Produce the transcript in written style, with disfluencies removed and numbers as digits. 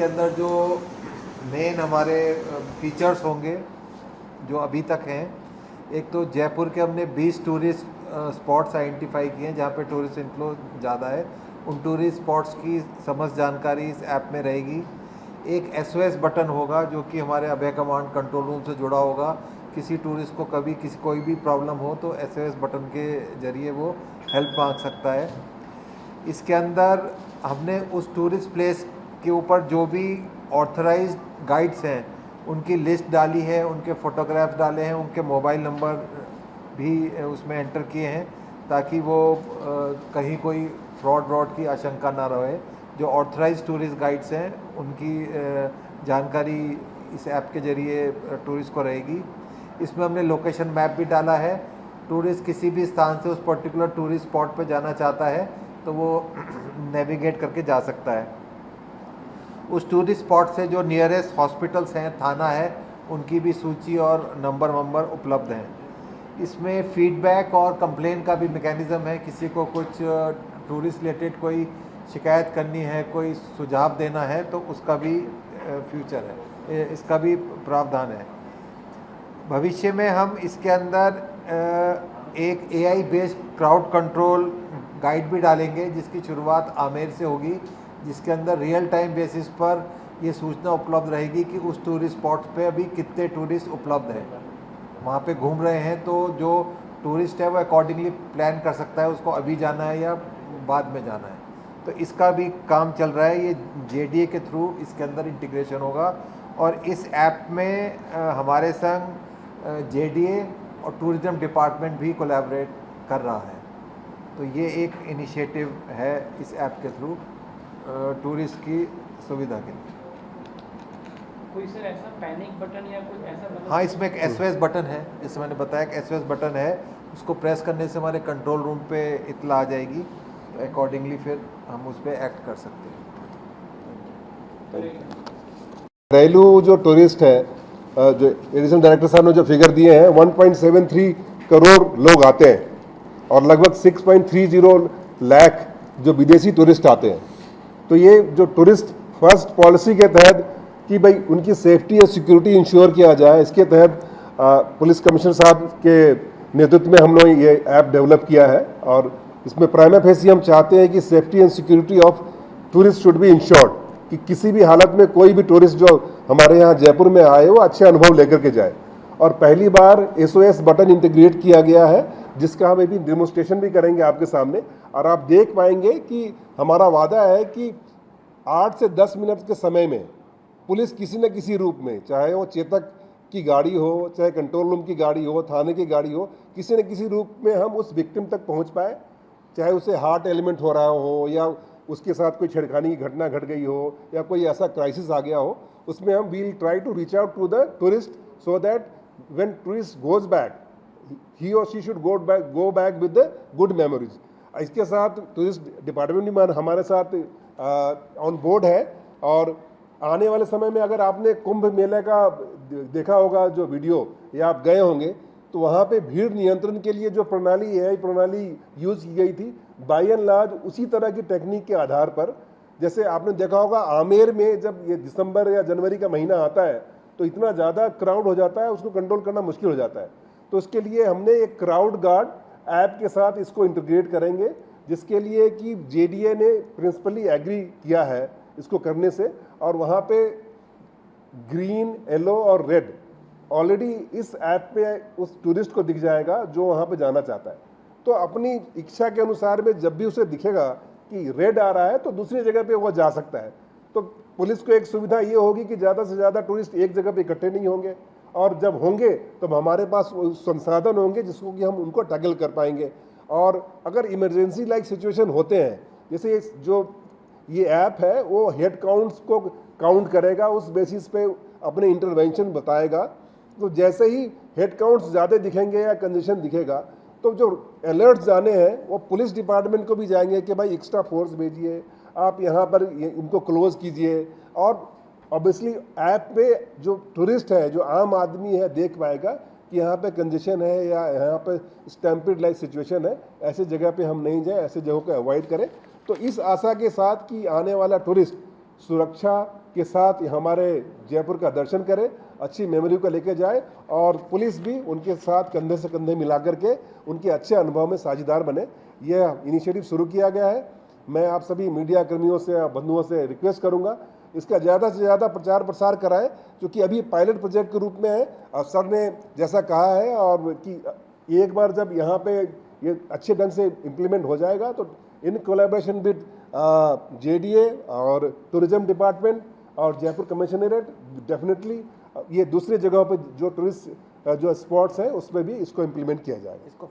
इसके अंदर जो मेन हमारे फीचर्स होंगे जो अभी तक हैं, एक तो जयपुर के हमने 20 टूरिस्ट स्पॉट्स आइडेंटिफाई किए हैं जहाँ पे टूरिस्ट इनफ्लो ज़्यादा है। उन टूरिस्ट स्पॉट्स की समस्त जानकारी इस ऐप में रहेगी। एक SOS बटन होगा जो कि हमारे अभय कमांड कंट्रोल रूम से जुड़ा होगा। किसी टूरिस्ट को कभी कोई भी प्रॉब्लम हो तो SOS बटन के ज़रिए वो हेल्प मांग सकता है। इसके अंदर हमने उस टूरिस्ट प्लेस के ऊपर जो भी ऑथराइज्ड गाइड्स हैं उनकी लिस्ट डाली है, उनके फ़ोटोग्राफ्स डाले हैं, उनके मोबाइल नंबर भी उसमें एंटर किए हैं ताकि वो कहीं कोई फ्रॉड की आशंका ना रहे। जो ऑथराइज्ड टूरिस्ट गाइड्स हैं उनकी जानकारी इस ऐप के ज़रिए टूरिस्ट को रहेगी। इसमें हमने लोकेशन मैप भी डाला है। टूरिस्ट किसी भी स्थान से उस पर्टिकुलर टूरिस्ट स्पॉट पर जाना चाहता है तो वो नेविगेट करके जा सकता है। उस टूरिस्ट स्पॉट से जो नियरेस्ट हॉस्पिटल्स हैं, थाना है, उनकी भी सूची और नंबर उपलब्ध हैं। इसमें फीडबैक और कंप्लेन का भी मैकेनिज़्म है। किसी को कुछ टूरिस्ट रिलेटेड कोई शिकायत करनी है, कोई सुझाव देना है तो उसका भी फ्यूचर है, इसका भी प्रावधान है। भविष्य में हम इसके अंदर एक AI based crowd control guide भी डालेंगे जिसकी शुरुआत आमेर से होगी, जिसके अंदर रियल टाइम बेसिस पर ये सूचना उपलब्ध रहेगी कि उस टूरिस्ट स्पॉट पे अभी कितने टूरिस्ट उपलब्ध हैं, वहाँ पे घूम रहे हैं। तो जो टूरिस्ट है वो अकॉर्डिंगली प्लान कर सकता है उसको अभी जाना है या बाद में जाना है। तो इसका भी काम चल रहा है। ये JDA के थ्रू इसके अंदर इंटीग्रेशन होगा और इस ऐप में हमारे संग JDA और टूरिज़्म डिपार्टमेंट भी कोलैबोरेट कर रहा है। तो ये एक इनिशिएटिव है इस ऐप के थ्रू टूरिस्ट की सुविधा के लिए। कोई सर ऐसा पैनिक बटन या कुछ ऐसा मतलब? हाँ, इसमें एक SOS बटन है, जैसे मैंने बताया कि SOS बटन है, उसको प्रेस करने से हमारे कंट्रोल रूम पे इत्तला आ जाएगी, तो अकॉर्डिंगली फिर हम उस पर एक्ट कर सकते हैं। घरेलू जो टूरिस्ट है, जो एडिशनल डायरेक्टर साहब ने जो फिगर दिए हैं, 1.73 करोड़ लोग आते हैं और लगभग 6.30 लाख जो विदेशी टूरिस्ट आते हैं। तो ये जो टूरिस्ट फर्स्ट पॉलिसी के तहत कि भाई उनकी सेफ्टी और सिक्योरिटी इंश्योर किया जाए, इसके तहत पुलिस कमिश्नर साहब के नेतृत्व में हम लोग ये ऐप डेवलप किया है और इसमें प्राइमा फेसी हम चाहते हैं कि safety and security of tourist should be insured, कि किसी भी हालत में कोई भी टूरिस्ट जो हमारे यहाँ जयपुर में आए वो अच्छे अनुभव लेकर के जाए। और पहली बार SOS बटन इंटीग्रेट किया गया है जिसका हम अभी डेमोन्स्ट्रेशन भी करेंगे आपके सामने, और आप देख पाएंगे कि हमारा वादा है कि 8 से 10 मिनट के समय में पुलिस किसी न किसी रूप में, चाहे वो चेतक की गाड़ी हो, चाहे कंट्रोल रूम की गाड़ी हो, थाने की गाड़ी हो, किसी न किसी रूप में हम उस विक्टिम तक पहुंच पाए। चाहे उसे हार्ट एलिमेंट हो रहा हो या उसके साथ कोई छेड़खानी की घटना घट गई हो या कोई ऐसा क्राइसिस आ गया हो, उसमें हम we'll try to reach out to the tourist so that when tourist goes back he और she should go back with the good memories. इसके साथ टूरिस्ट डिपार्टमेंट भी हमारे साथ ऑन बोर्ड है। और आने वाले समय में अगर आपने कुंभ मेले का देखा होगा जो वीडियो, या आप गए होंगे, तो वहाँ पे भीड़ नियंत्रण के लिए जो प्रणाली AI प्रणाली यूज़ की गई थी, बाय एंड लार्ज उसी तरह की टेक्निक के आधार पर, जैसे आपने देखा होगा आमेर में जब ये दिसंबर या जनवरी का महीना आता है तो इतना ज़्यादा क्राउड हो जाता है, उसको कंट्रोल करना मुश्किल हो जाता है। तो उसके लिए हमने एक क्राउड गार्ड ऐप के साथ इसको इंटीग्रेट करेंगे, जिसके लिए कि JDA ने प्रिंसिपली एग्री किया है इसको करने से, और वहाँ पे ग्रीन, येलो और रेड ऑलरेडी इस ऐप पे उस टूरिस्ट को दिख जाएगा जो वहाँ पे जाना चाहता है। तो अपनी इच्छा के अनुसार में जब भी उसे दिखेगा कि रेड आ रहा है तो दूसरी जगह पे वो जा सकता है। तो पुलिस को एक सुविधा ये होगी कि ज़्यादा से ज़्यादा टूरिस्ट एक जगह पे इकट्ठे नहीं होंगे, और जब होंगे तो हमारे पास संसाधन होंगे जिसको कि हम उनको टैकल कर पाएंगे। और अगर इमरजेंसी लाइक सिचुएशन होते हैं, जैसे जो ये ऐप है वो हेड काउंट्स को काउंट करेगा, उस बेसिस पे अपने इंटरवेंशन बताएगा। तो जैसे ही हेड काउंट्स ज़्यादा दिखेंगे या कंजेशन दिखेगा तो जो अलर्ट्स जाने हैं वो पुलिस डिपार्टमेंट को भी जाएंगे कि भाई एक्स्ट्रा फोर्स भेजिए, आप यहाँ पर इनको क्लोज कीजिए। और ऑब्वियसली ऐप पे जो टूरिस्ट है, जो आम आदमी है, देख पाएगा कि यहाँ पे कंजेशन है या यहाँ पे स्टैम्पिड लाइक सिचुएशन है, ऐसे जगह पे हम नहीं जाए, ऐसे जगहों को अवॉइड करें। तो इस आशा के साथ कि आने वाला टूरिस्ट सुरक्षा के साथ हमारे जयपुर का दर्शन करें, अच्छी मेमोरी को लेकर जाए और पुलिस भी उनके साथ कंधे से कंधे मिला करके उनके अच्छे अनुभव में साझेदार बने। यह इनिशिएटिव शुरू किया गया है। मैं आप सभी मीडिया कर्मियों से, बंधुओं से रिक्वेस्ट करूंगा इसका ज़्यादा से ज़्यादा प्रचार प्रसार कराएं, क्योंकि अभी पायलट प्रोजेक्ट के रूप में है। और सर ने जैसा कहा है और कि एक बार जब यहाँ पे ये अच्छे ढंग से इम्प्लीमेंट हो जाएगा तो इन कोलैबोरेशन विद JDA और टूरिज्म डिपार्टमेंट और जयपुर कमिश्नरेट डेफिनेटली ये दूसरी जगहों पे जो टूरिस्ट जो स्पॉट्स हैं उसमें भी इसको इम्प्लीमेंट किया जाएगा।